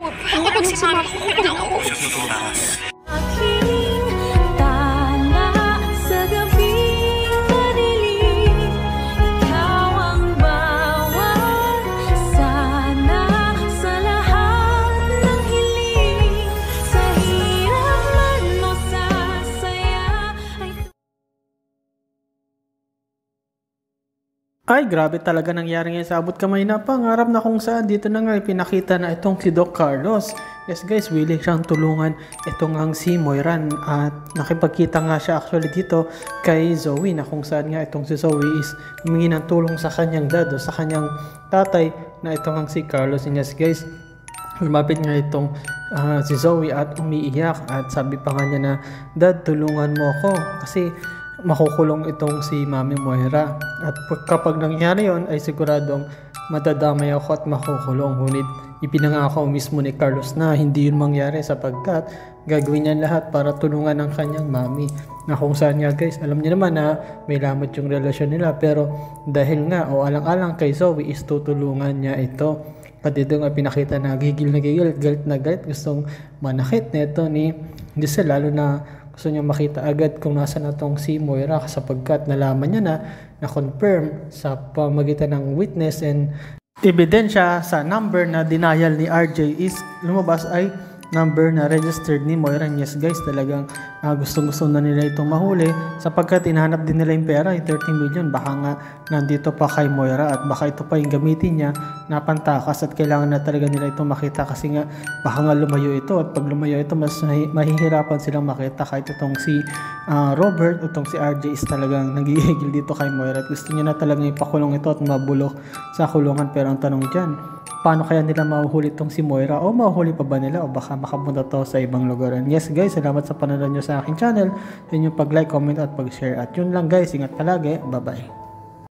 Kukulong si mami. Kukulong ako. Ay, grabe talaga nangyari ngayon sa abot kamay na pangarap na kung saan dito na nga ipinakita na itong si Doc Carlos. Yes guys, willing siyang tulungan itong ang si Moiran at nakipagkita nga siya actually dito kay Zoe na kung saan nga itong si Zoe is humingi ng tulong sa kanyang dad o sa kanyang tatay na itong ang si Carlos. And yes guys, lumapit nga itong si Zoe at umiiyak at sabi pa nga niya na, "Dad, tulungan mo ako kasi makukulong itong si Mami Moira at kapag nangyari yon ay siguradong madadamay ako at makukulong." Ngunit ipinangako mismo ni Carlos na hindi yun mangyari sapagkat gagawin niya lahat para tulungan ang kanyang mami na kung saan nga guys, alam niya naman na may lamot yung relasyon nila pero dahil nga o alang-alang kay Zoe is tutulungan niya ito. At dito nga pinakita na gigil na gigil, galit na galit, gustong manakit nito ni Giselle, lalo na gusto niya makita agad kung nasa na tong si Moira sapagkat nalaman niya na confirm sa pamagitan ng witness and ebidensya sa number na denial ni RJ is lumabas ay number na registered ni Moira. Yes guys, talagang gusto na nila itong mahuli sapagkat hinahanap din nila yung pera, yung 30 million. Baka nga nandito pa kay Moira at baka ito pa yung gamitin niya na pantakas at kailangan na talaga nila itong makita kasi nga baka nga lumayo ito at pag lumayo ito mas mahihirapan silang makita kahit itong si Robert o itong si RJ is talagang nagigigil dito kay Moira at gusto niya na talagang ipakulong ito at mabulok sa kulungan. Pero ang tanong dyan, paano kaya nila mahuhuli itong si Moira o mahuhuli pa ba nila o baka makapunta to sa ibang lugar? And yes guys, salamat sa panonood nyo sa aking channel, sa inyong pag-like, comment at pag-share. At yun lang guys, ingat palagi, bye bye.